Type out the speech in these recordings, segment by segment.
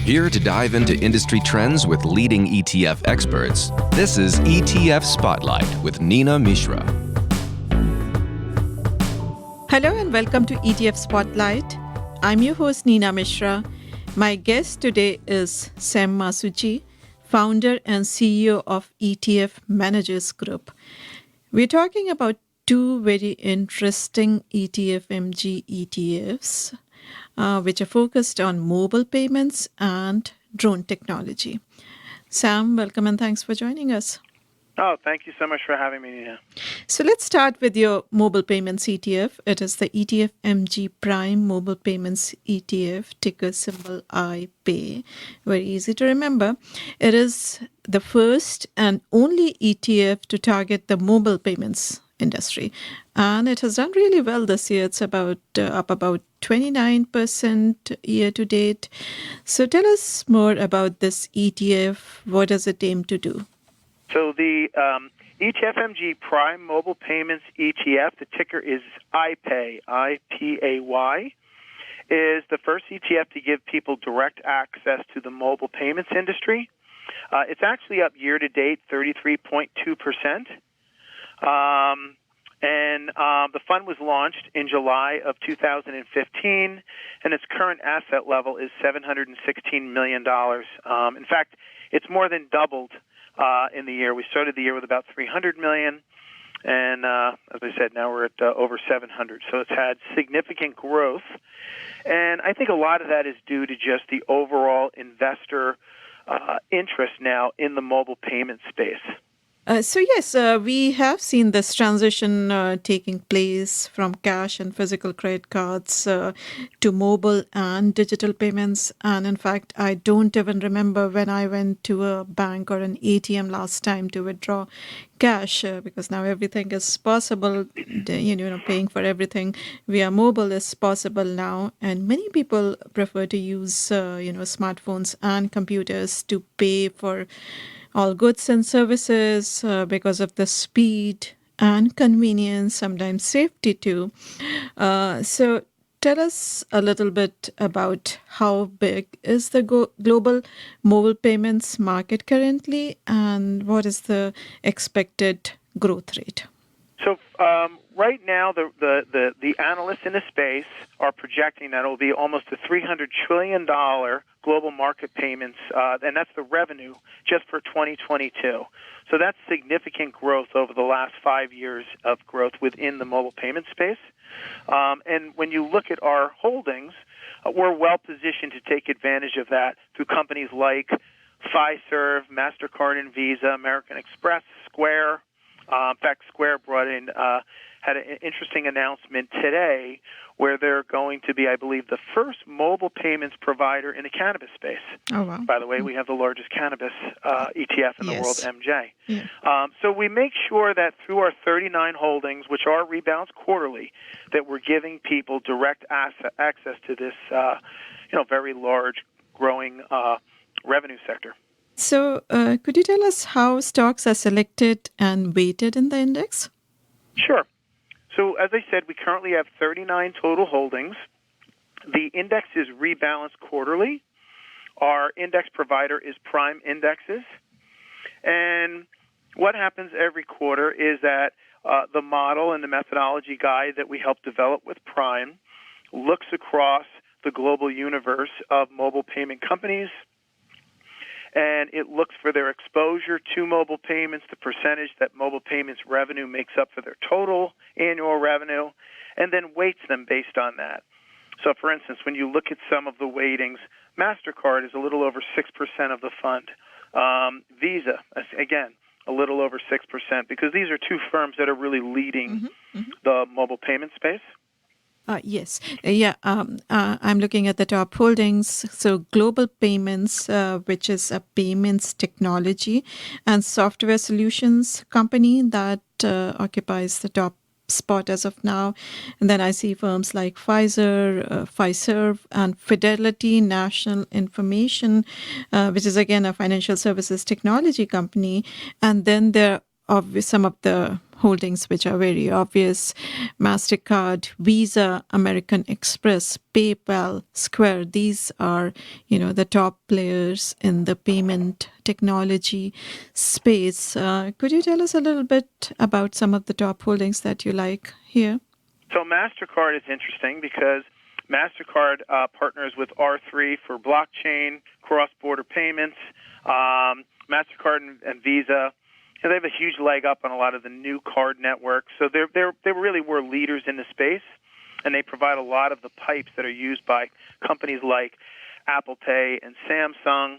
Here to dive into industry trends with leading ETF experts, this is ETF Spotlight with Neena Mishra. Hello and welcome to ETF Spotlight. I'm your host Neena Mishra. My guest today is Sam Masucci, founder and CEO of ETF Managers Group. We're talking about two very interesting ETFMG ETFs, which are focused on mobile payments and drone technology. Sam, welcome and thanks for joining us. Oh, thank you so much for having me, Nina. So let's start with your mobile payments ETF. It is the ETFMG Prime Mobile Payments ETF, ticker symbol IPAY. Very easy to remember. It is the first and only ETF to target the mobile payments industry. And it has done really well this year. It's up about 29% year to date. So tell us more about this ETF. What does it aim to do? So the ETFMG Prime Mobile Payments ETF, the ticker is IPAY, I-P-A-Y, is the first ETF to give people direct access to the mobile payments industry. It's actually up year to date 33.2%. The fund was launched in July of 2015, and its current asset level is $716 million. In fact, it's more than doubled in the year. We started the year with about $300 million, and as I said, now we're at over $700. So it's had significant growth, and I think a lot of that is due to just the overall investor interest now in the mobile payment space. We have seen this transition taking place from cash and physical credit cards to mobile and digital payments. And in fact, I don't even remember when I went to a bank or an ATM last time to withdraw cash because now everything is possible. Paying for everything via mobile is possible now. And many people prefer to use, smartphones and computers to pay for all goods and services because of the speed and convenience, sometimes safety too. So tell us a little bit about how big is the global mobile payments market currently and what is the expected growth rate? So right now, the analysts in the space are projecting that it will be almost a $300 trillion global market payments, and that's the revenue just for 2022. So that's significant growth over the last 5 years of growth within the mobile payment space. And when you look at our holdings, we're well positioned to take advantage of that through companies like Fiserv, MasterCard and Visa, American Express, Square. In fact, Square had an interesting announcement today where they're going to be, I believe, the first mobile payments provider in the cannabis space. Oh, wow. By the way, we have the largest cannabis ETF in the world, MJ. Yeah. So we make sure that through our 39 holdings, which are rebalanced quarterly, that we're giving people direct access to this very large, growing revenue sector. So could you tell us how stocks are selected and weighted in the index? Sure. So as I said, we currently have 39 total holdings. The index is rebalanced quarterly. Our index provider is Prime Indexes. And what happens every quarter is that the model and the methodology guide that we help develop with Prime looks across the global universe of mobile payment companies, and it looks for their exposure to mobile payments, the percentage that mobile payments revenue makes up for their total annual revenue, and then weights them based on that. So, for instance, when you look at some of the weightings, MasterCard is a little over 6% of the fund. Visa, again, a little over 6%, because these are two firms that are really leading the mobile payment space. Yes. I'm looking at the top holdings. So Global Payments, which is a payments technology and software solutions company that occupies the top spot as of now. And then I see firms like Fiserv, and Fidelity National Information, which is again a financial services technology company. And then there are some of the holdings which are very obvious: MasterCard, Visa, American Express, PayPal, Square. These are, the top players in the payment technology space. Could you tell us a little bit about some of the top holdings that you like here? So MasterCard is interesting because MasterCard partners with R3 for blockchain, cross-border payments. MasterCard and Visa, they have a huge leg up on a lot of the new card networks. So they really were leaders in the space, and they provide a lot of the pipes that are used by companies like Apple Pay and Samsung.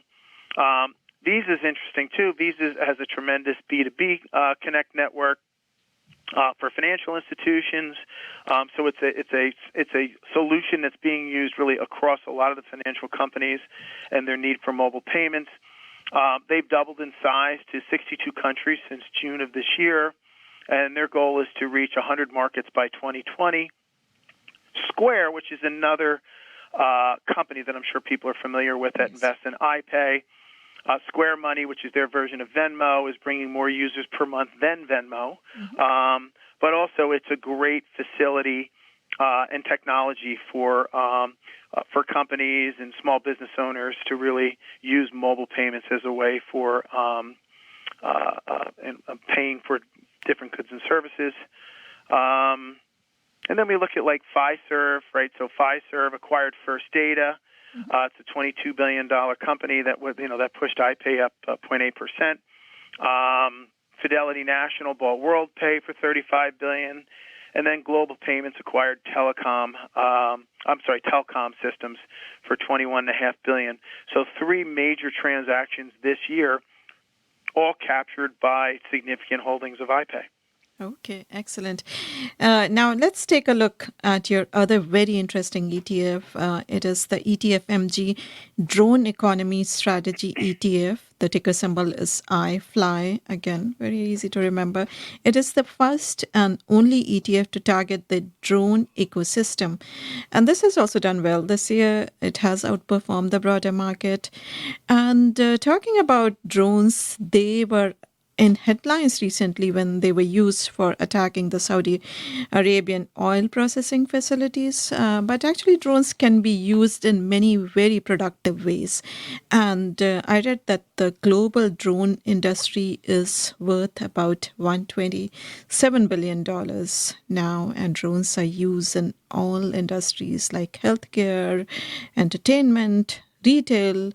Visa is interesting too. Visa has a tremendous B2B Connect network for financial institutions. So it's a solution that's being used really across a lot of the financial companies and their need for mobile payments. They've doubled in size to 62 countries since June of this year, and their goal is to reach 100 markets by 2020. Square, which is another company that I'm sure people are familiar with that invests in IPAY. Square Money, which is their version of Venmo, is bringing more users per month than Venmo. Mm-hmm. But also it's a great facility and technology for companies and small business owners to really use mobile payments as a way for paying for different goods and services. And then we look at like Fiserv, right? So Fiserv acquired First Data. It's a $22 billion company that pushed IPAY up 0.8%. Fidelity National bought WorldPay for $35 billion. And then Global Payments acquired Telcom Systems for $21.5 billion. So 3 major transactions this year, all captured by significant holdings of IPAY. Okay, excellent. Now let's take a look at your other very interesting ETF. It is the ETFMG Drone Economy Strategy ETF. The ticker symbol is IFLY. Again, very easy to remember. It is the first and only ETF to target the drone ecosystem. And this has also done well this year. It has outperformed the broader market. And talking about drones, they were in headlines recently when they were used for attacking the Saudi Arabian oil processing facilities. But actually, drones can be used in many very productive ways. And I read that the global drone industry is worth about $127 billion now. And drones are used in all industries like healthcare, entertainment, retail.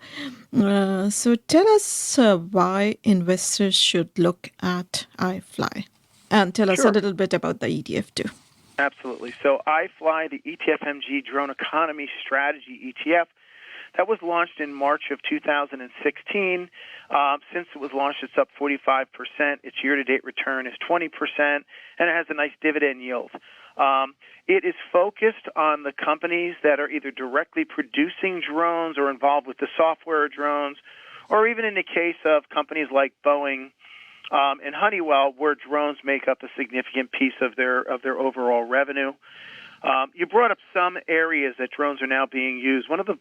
So tell us why investors should look at IFLY, and tell us a little bit about the ETF too. Absolutely. So IFLY, the ETFMG Drone Economy Strategy ETF, that was launched in March of 2016. Since it was launched, it's up 45%. Its year-to-date return is 20%, and it has a nice dividend yield. It is focused on the companies that are either directly producing drones or involved with the software of drones, or even in the case of companies like Boeing and Honeywell, where drones make up a significant piece of their overall revenue. You brought up some areas that drones are now being used. One of the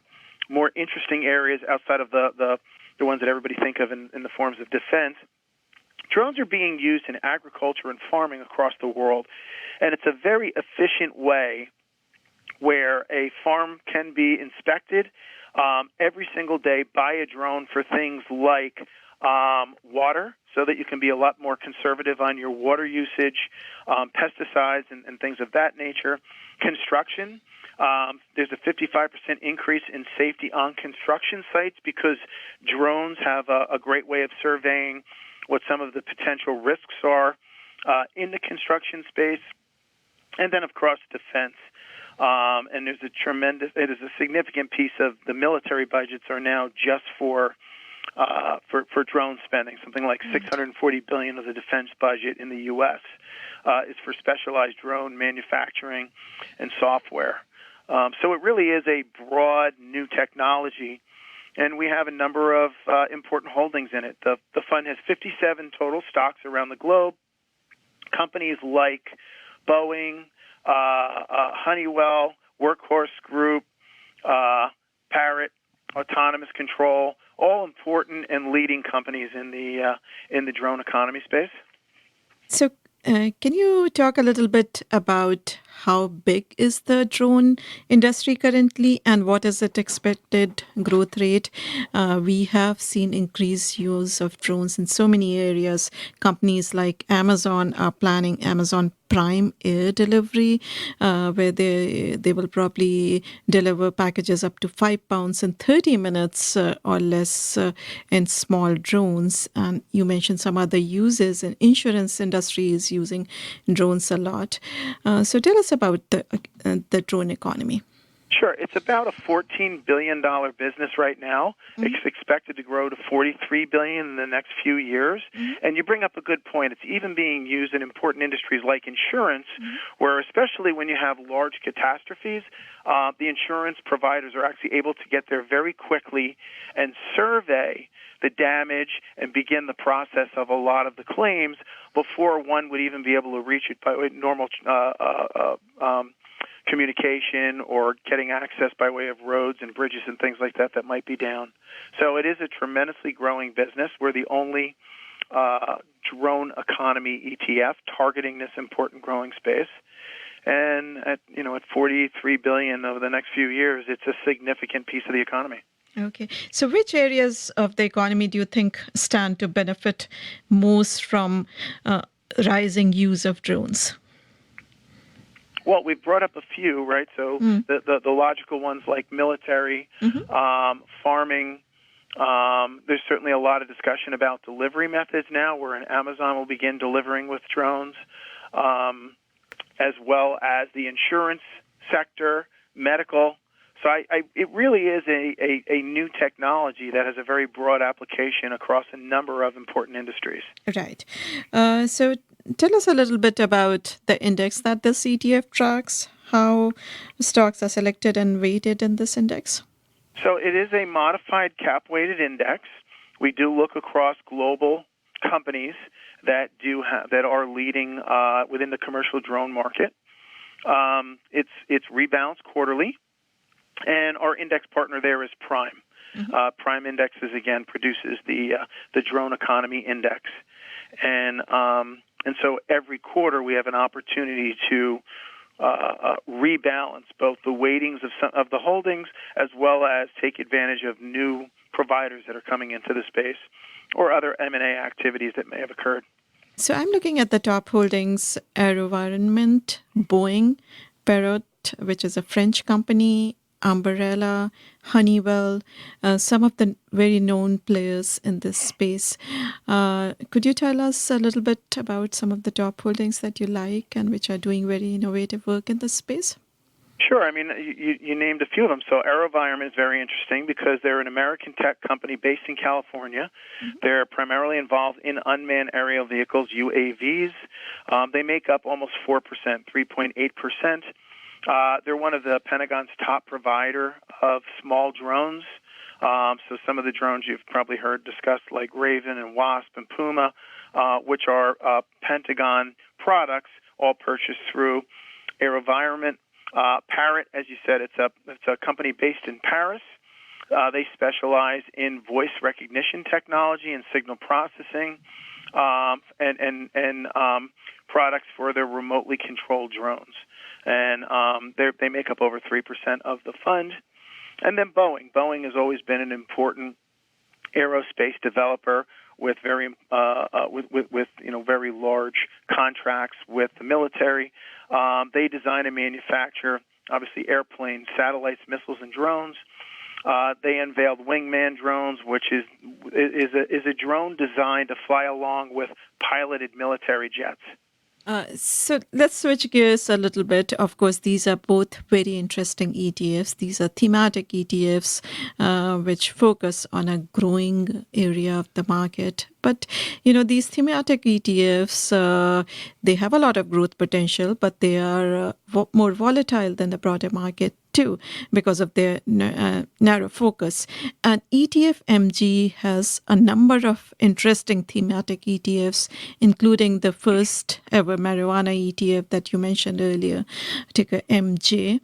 more interesting areas outside of the ones that everybody think of in the forms of defense, drones are being used in agriculture and farming across the world, and it's a very efficient way where a farm can be inspected every single day by a drone for things like water, so that you can be a lot more conservative on your water usage, pesticides and things of that nature. Construction, there's a 55% increase in safety on construction sites because drones have a great way of surveying what some of the potential risks are in the construction space. And then, of course, defense. And it is a significant piece of the military budgets are now just for drone spending. Something like $640 billion of the defense budget in the U.S. Is for specialized drone manufacturing and software. So it really is a broad new technology, and we have a number of important holdings in it. The fund has 57 total stocks around the globe. Companies like Boeing, Honeywell, Workhorse Group, Parrot, Autonomous Control, all important and leading companies in the drone economy space. So Can you talk a little bit about how big is the drone industry currently and what is its expected growth rate? We have seen increased use of drones in so many areas. Companies like Amazon are planning Amazon Prime Air delivery, where they will probably deliver packages up to 5 pounds in 30 minutes or less in small drones. And you mentioned some other uses, and insurance industry is using drones a lot. So tell us about the drone economy. Sure. It's about a $14 billion business right now. It's expected to grow to $43 billion in the next few years. And you bring up a good point. It's even being used in important industries like insurance, where especially when you have large catastrophes, the insurance providers are actually able to get there very quickly and survey the damage and begin the process of a lot of the claims before one would even be able to reach it by normal communication or getting access by way of roads and bridges and things like that might be down. So it is a tremendously growing business. We're the only drone economy ETF targeting this important growing space. And at 43 billion over the next few years, it's a significant piece of the economy. Okay. So which areas of the economy do you think stand to benefit most from rising use of drones? Well, we've brought up a few, right? So the logical ones like military, farming. There's certainly a lot of discussion about delivery methods now, where Amazon will begin delivering with drones, as well as the insurance sector, medical. So it really is a new technology that has a very broad application across a number of important industries. Right. So tell us a little bit about the index that this ETF tracks, how stocks are selected and weighted in this index. So it is a modified cap-weighted index. We do look across global companies that are leading within the commercial drone market. It's rebalanced quarterly. And our index partner there is Prime. Prime Indexes, again, produces the drone economy index. And so every quarter we have an opportunity to rebalance both the weightings of the holdings as well as take advantage of new providers that are coming into the space or other M&A activities that may have occurred. So I'm looking at the top holdings: AeroVironment, Boeing, Perrot, which is a French company, Umbrella, Honeywell, some of the very known players in this space. Could you tell us a little bit about some of the top holdings that you like and which are doing very innovative work in this space? Sure. I mean, you named a few of them. So AeroVironment is very interesting because they're an American tech company based in California. They're primarily involved in unmanned aerial vehicles, UAVs. They make up almost 4%, 3.8%. They're one of the Pentagon's top provider of small drones. So some of the drones you've probably heard discussed, like Raven and Wasp and Puma, which are Pentagon products, all purchased through AeroVironment. Parrot, as you said, it's a company based in Paris. They specialize in voice recognition technology and signal processing, and products for their remotely controlled drones. And they make up over 3% of the fund. And then Boeing. Boeing has always been an important aerospace developer with very very large contracts with the military. They design and manufacture, obviously, airplanes, satellites, missiles, and drones. They unveiled Wingman drones, which is a drone designed to fly along with piloted military jets. So let's switch gears a little bit. Of course, these are both very interesting ETFs. These are thematic ETFs, which focus on a growing area of the market. But, these thematic ETFs, they have a lot of growth potential, but they are more volatile than the broader market too, because of their narrow focus. And ETFMG has a number of interesting thematic ETFs, including the first ever marijuana ETF that you mentioned earlier, ticker MJ.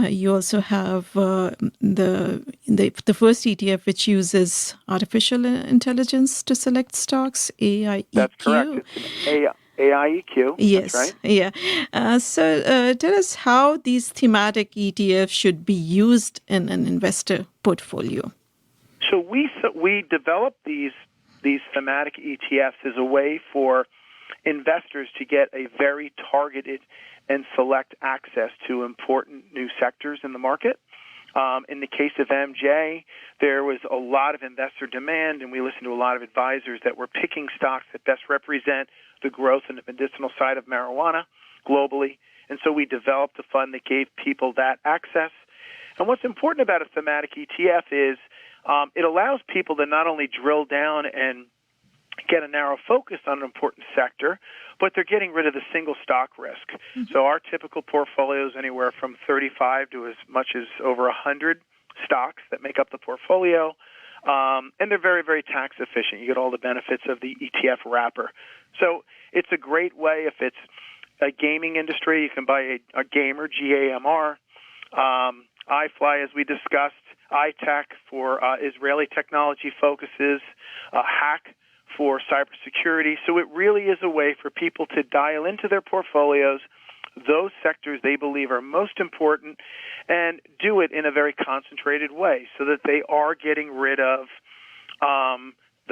You also have the first ETF which uses artificial intelligence to select stocks, AIEQ. That's correct. It's an AIEQ. Yes, That's right. yeah. So tell us how these thematic ETFs should be used in an investor portfolio. So we developed these thematic ETFs as a way for investors to get a very targeted and select access to important new sectors in the market. In the case of MJ, there was a lot of investor demand, and we listened to a lot of advisors that were picking stocks that best represent the growth in the medicinal side of marijuana globally. And so we developed a fund that gave people that access. And what's important about a thematic ETF is it allows people to not only drill down and get a narrow focus on an important sector, but they're getting rid of the single stock risk. Mm-hmm. So our typical portfolio is anywhere from 35 to as much as over 100 stocks that make up the portfolio, and they're very, very tax efficient. You get all the benefits of the ETF wrapper. So it's a great way if it's a gaming industry. You can buy a gamer, GAMR, IFLY, as we discussed, iTech for Israeli technology focuses, Hack for cybersecurity. So it really is a way for people to dial into their portfolios those sectors they believe are most important and do it in a very concentrated way so that they are getting rid of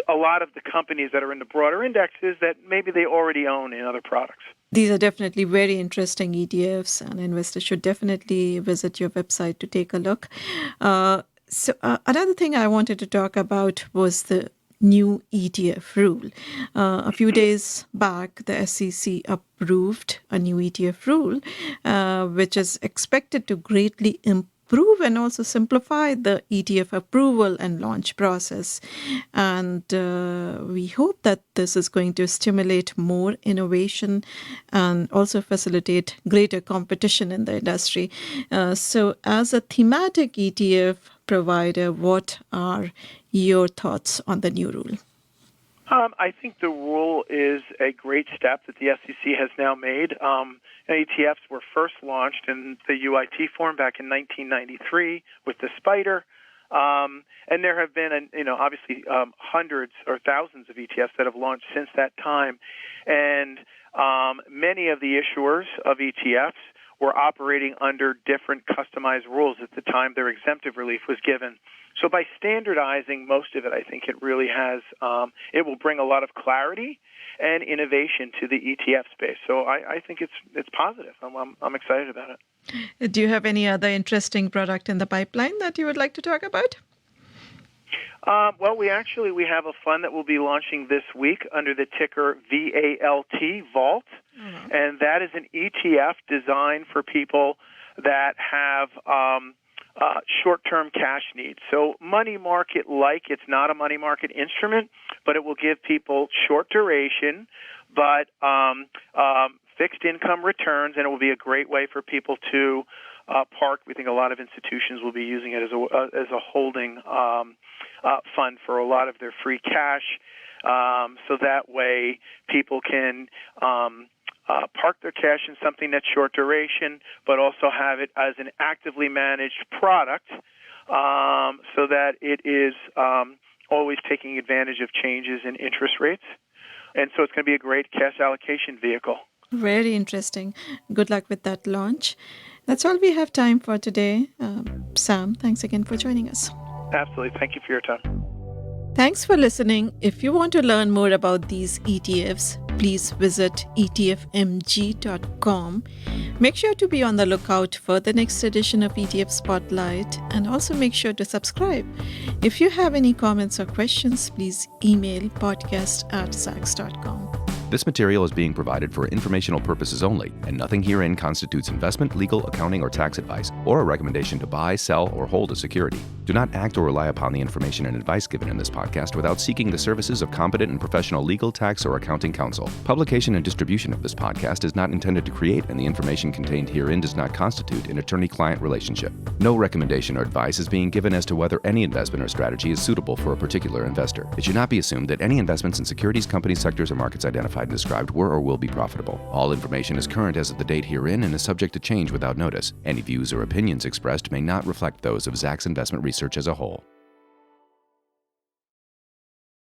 a lot of the companies that are in the broader indexes that maybe they already own in other products. These are definitely very interesting ETFs, and investors should definitely visit your website to take a look. So another thing I wanted to talk about was the new ETF rule. A few days back, the SEC approved a new ETF rule, which is expected to greatly improve and also simplify the ETF approval and launch process. And we hope that this is going to stimulate more innovation and also facilitate greater competition in the industry. So as a thematic ETF provider, what are your thoughts on the new rule? I think the rule is a great step that the SEC has now made. ETFs were first launched in the UIT form back in 1993 with the SPDR, and there have been, obviously hundreds or thousands of ETFs that have launched since that time, and many of the issuers of ETFs were operating under different customized rules at the time their exemptive relief was given. So by standardizing most of it, I think it really has, it will bring a lot of clarity and innovation to the ETF space. So I think it's positive. I'm excited about it. Do you have any other interesting product in the pipeline that you would like to talk about? Well, we have a fund that will be launching this week under the ticker VALT, Vault, and that is an ETF designed for people that have short-term cash needs. So money market-like, it's not a money market instrument, but it will give people short duration, but fixed income returns, and it will be a great way for people to park. We think a lot of institutions will be using it as a holding fund for a lot of their free cash, so that way people can park their cash in something that's short duration, but also have it as an actively managed product, so that it is always taking advantage of changes in interest rates. And so it's going to be a great cash allocation vehicle. Very interesting. Good luck with that launch. That's all we have time for today. Sam, thanks again for joining us. Absolutely. Thank you for your time. Thanks for listening. If you want to learn more about these ETFs, please visit ETFMG.com. Make sure to be on the lookout for the next edition of ETF Spotlight, and also make sure to subscribe. If you have any comments or questions, please email podcast@zacks.com. This material is being provided for informational purposes only, and nothing herein constitutes investment, legal, accounting, or tax advice, or a recommendation to buy, sell, or hold a security. Do not act or rely upon the information and advice given in this podcast without seeking the services of competent and professional legal, tax, or accounting counsel. Publication and distribution of this podcast is not intended to create, and the information contained herein does not constitute an attorney-client relationship. No recommendation or advice is being given as to whether any investment or strategy is suitable for a particular investor. It should not be assumed that any investments in securities, companies, sectors, or markets identified and described were or will be profitable. All information is current as of the date herein and is subject to change without notice. Any views or opinions expressed may not reflect those of Zacks Investment Research as a whole.